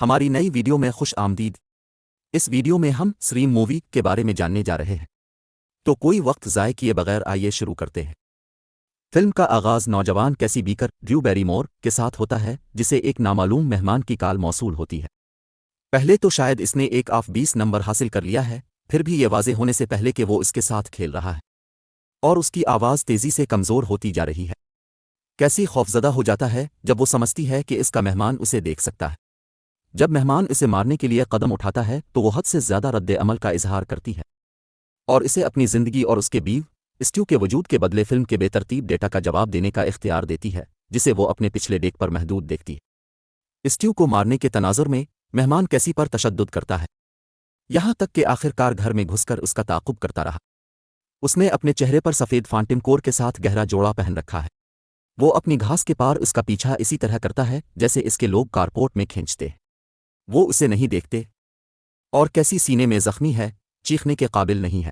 ہماری نئی ویڈیو میں خوش آمدید۔ اس ویڈیو میں ہم سریم مووی کے بارے میں جاننے جا رہے ہیں، تو کوئی وقت ضائع کیے بغیر آئیے شروع کرتے ہیں۔ فلم کا آغاز نوجوان کیسی بیکر ڈریو بیری مور کے ساتھ ہوتا ہے، جسے ایک نامعلوم مہمان کی کال موصول ہوتی ہے۔ پہلے تو شاید اس نے 1/20 نمبر حاصل کر لیا ہے، پھر بھی یہ واضح ہونے سے پہلے کہ وہ اس کے ساتھ کھیل رہا ہے اور اس کی آواز تیزی سے کمزور ہوتی جا رہی ہے۔ کیسی خوفزدہ ہو جاتا ہے جب وہ سمجھتی ہے کہ اس کا مہمان اسے دیکھ سکتا ہے۔ جب مہمان اسے مارنے کے لیے قدم اٹھاتا ہے تو وہ حد سے زیادہ رد عمل کا اظہار کرتی ہے اور اسے اپنی زندگی اور اس کے بیو اسٹیو کے وجود کے بدلے فلم کے بے ترتیب ڈیٹا کا جواب دینے کا اختیار دیتی ہے، جسے وہ اپنے پچھلے ڈیٹ پر محدود دیکھتی ہے۔ اسٹیو کو مارنے کے تناظر میں مہمان کیسی پر تشدد کرتا ہے، یہاں تک کہ آخر کار گھر میں گھس کر اس کا تعاقب کرتا رہا۔ اس نے اپنے چہرے پر سفید فانٹم کور کے ساتھ گہرا جوڑا پہن رکھا ہے۔ وہ اپنی گھاس کے پار اس کا پیچھا اسی طرح کرتا ہے جیسے اس کے لوگ کارپورٹ میں کھینچتے ہیں۔ وہ اسے نہیں دیکھتے اور کیسی سینے میں زخمی ہے، چیخنے کے قابل نہیں ہے۔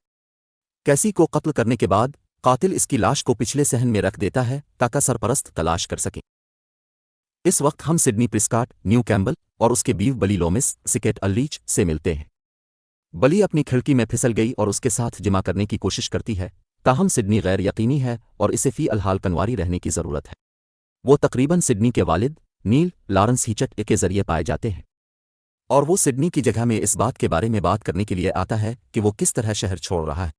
کیسی کو قتل کرنے کے بعد قاتل اس کی لاش کو پچھلے صحن میں رکھ دیتا ہے تاکہ سرپرست تلاش کر سکے۔ اس وقت ہم سڈنی پرسکاٹ نیو کیمبل اور اس کے بیو بلی لومس سکیٹ الریچ سے ملتے ہیں۔ بلی اپنی کھڑکی میں پھسل گئی اور اس کے ساتھ جمع کرنے کی کوشش کرتی ہے، تاہم سڈنی غیر یقینی ہے اور اسے فی الحال کنواری رہنے کی ضرورت ہے۔ وہ تقریباً سڈنی کے والد نیل لارنس ہیچٹ کے ذریعے پائے جاتے ہیں اور وہ سڈنی کی جگہ میں اس بات کے بارے میں بات کرنے کے لیے آتا ہے کہ وہ کس طرح شہر چھوڑ رہا ہے۔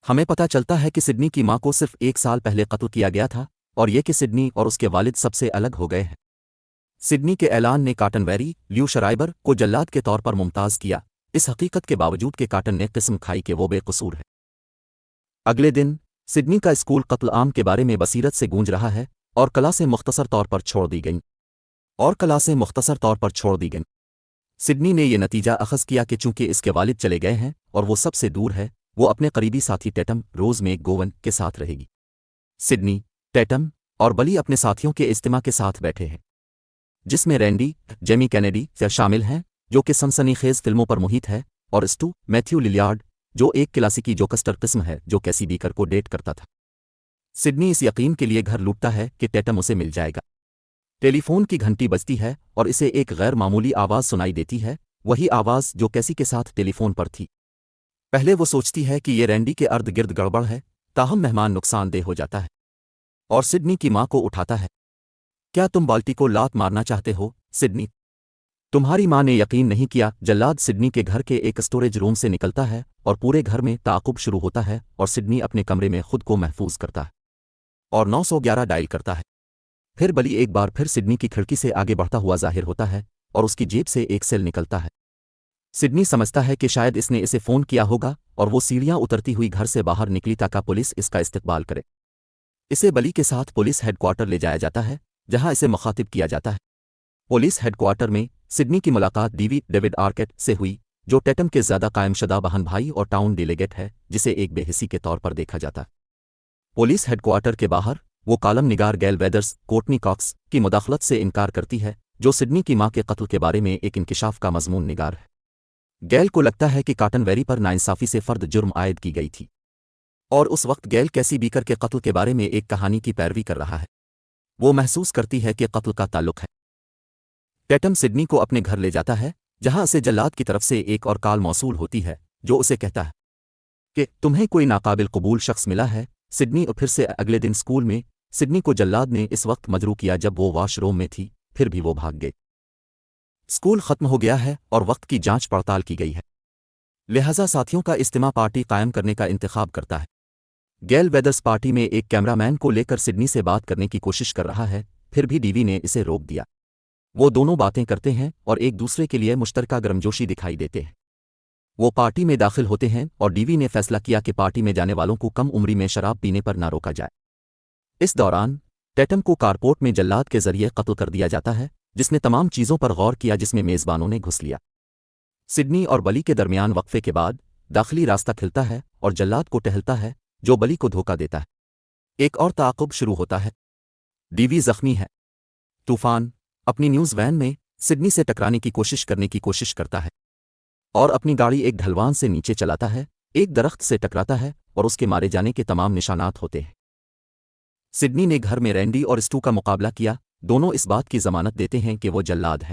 ہمیں پتہ چلتا ہے کہ سڈنی کی ماں کو صرف 1 سال پہلے قتل کیا گیا تھا اور یہ کہ سڈنی اور اس کے والد سب سے الگ ہو گئے ہیں۔ سڈنی کے اعلان نے کاٹن ویری لیو شرائبر کو جلاد کے طور پر ممتاز کیا، اس حقیقت کے باوجود کہ کاٹن نے قسم کھائی کہ وہ بے قصور ہے۔ اگلے دن سڈنی کا اسکول قتل عام کے بارے میں بصیرت سے گونج رہا ہے اور کلاسیں مختصر طور پر چھوڑ دی گئیں۔ سڈنی نے یہ نتیجہ اخذ کیا کہ چونکہ اس کے والد چلے گئے ہیں اور وہ سب سے دور ہے، وہ اپنے قریبی ساتھی ٹیٹم روز میک گوون کے ساتھ رہے گی۔ سڈنی، ٹیٹم اور بلی اپنے ساتھیوں کے اجتماع کے ساتھ بیٹھے ہیں، جس میں رینڈی جیمی کینیڈی شامل ہیں جو کہ سنسنی خیز فلموں پر محیط ہے، اور اسٹو میتھیو للیارڈ جو ایک کلاسیکی جوکسٹر قسم ہے جو کیسی بیکر کو ڈیٹ کرتا تھا۔ سڈنی اس یقین کے لیے گھر لوٹتا ہے کہ ٹیٹم اسے مل جائے گا۔ ٹیلی فون کی گھنٹی بجتی ہے اور اسے ایک غیر معمولی آواز سنائی دیتی ہے، وہی آواز جو کیسی کے ساتھ ٹیلی فون پر تھی۔ پہلے وہ سوچتی ہے کہ یہ رینڈی کے ارد گرد گڑبڑ ہے، تاہم مہمان نقصان دہ ہو جاتا ہے اور سڈنی کی ماں کو اٹھاتا ہے۔ کیا تم بالٹی کو لات مارنا چاہتے ہو، سڈنی؟ تمہاری ماں نے یقین نہیں کیا۔ جلاد سڈنی کے گھر کے ایک اسٹوریج روم سے نکلتا ہے اور پورے گھر میں تعاقب شروع ہوتا ہے اور سڈنی اپنے کمرے میں خود کو محفوظ کرتا ہے اور 911 ڈائل کرتا ہے۔ پھر بلی ایک بار پھر سڈنی کی کھڑکی سے آگے بڑھتا ہوا ظاہر ہوتا ہے اور اس کی جیب سے ایک سیل نکلتا ہے۔ سڈنی سمجھتا ہے کہ شاید اس نے اسے فون کیا ہوگا اور وہ سیڑھیاں اترتی ہوئی گھر سے باہر نکلی تاکہ پولیس اس کا استقبال کرے۔ اسے بلی کے ساتھ پولیس ہیڈ کوارٹر لے جایا جاتا ہے، جہاں اسے مخاطب کیا جاتا ہے۔ پولیس ہیڈ کوارٹر میں سڈنی کی ملاقات ڈیوڈ آرکیٹ سے ہوئی، جو ٹیٹم کے زیادہ قائم شدہ بہن بھائی اور ٹاؤن ڈیلیگیٹ ہے، جسے ایک بے حسی کے طور پر دیکھا جاتا ہے۔ پولیس ہیڈ کوارٹر کے باہر وہ کالم نگار گیل ویدرز کورٹنی کاکس کی مداخلت سے انکار کرتی ہے، جو سڈنی کی ماں کے قتل کے بارے میں ایک انکشاف کا مضمون نگار ہے۔ گیل کو لگتا ہے کہ کاٹن ویری پر ناانصافی سے فرد جرم عائد کی گئی تھی اور اس وقت گیل کیسی بیکر کے قتل کے بارے میں ایک کہانی کی پیروی کر رہا ہے۔ وہ محسوس کرتی ہے کہ قتل کا تعلق ہے۔ ٹیٹم سڈنی کو اپنے گھر لے جاتا ہے، جہاں اسے جلاد کی طرف سے ایک اور کال موصول ہوتی ہے جو اسے کہتا ہے کہ تمہیں کوئی ناقابل قبول شخص ملا ہے، سڈنی۔ اور پھر سے اگلے دن اسکول میں سڈنی کو جلاد نے اس وقت مجروح کیا جب وہ واش روم میں تھی، پھر بھی وہ بھاگ گئے۔ اسکول ختم ہو گیا ہے اور وقت کی جانچ پڑتال کی گئی ہے، لہذا ساتھیوں کا اجتماع پارٹی قائم کرنے کا انتخاب کرتا ہے۔ گیل ویدرز پارٹی میں ایک کیمرہ مین کو لے کر سڈنی سے بات کرنے کی کوشش کر رہا ہے، پھر بھی ڈیوی نے اسے روک دیا۔ وہ دونوں باتیں کرتے ہیں اور ایک دوسرے کے لیے مشترکہ گرمجوشی دکھائی دیتے ہیں۔ وہ پارٹی میں داخل ہوتے ہیں اور ڈیوی نے فیصلہ کیا کہ پارٹی میں جانے والوں کو کم عمری میں شراب پینے پر نہ روکا جائے۔ اس دوران ٹیٹم کو کارپورٹ میں جلاد کے ذریعے قتل کر دیا جاتا ہے، جس نے تمام چیزوں پر غور کیا جس میں میزبانوں نے گھس لیا۔ سڈنی اور بلی کے درمیان وقفے کے بعد داخلی راستہ کھلتا ہے اور جلاد کو ٹہلتا ہے جو بلی کو دھوکہ دیتا ہے۔ ایک اور تعاقب شروع ہوتا ہے۔ ڈیوی زخمی ہے۔ طوفان اپنی نیوز وین میں سڈنی سے ٹکرانے کی کوشش کرتا ہے اور اپنی گاڑی ایک ڈھلوان سے نیچے چلاتا ہے، ایک درخت سے ٹکراتا ہے اور اس کے مارے جانے کے تمام نشانات ہوتے ہیں۔ سڈنی نے گھر میں رینڈی اور اسٹو کا مقابلہ کیا، دونوں اس بات کی ضمانت دیتے ہیں کہ وہ جلاد ہے۔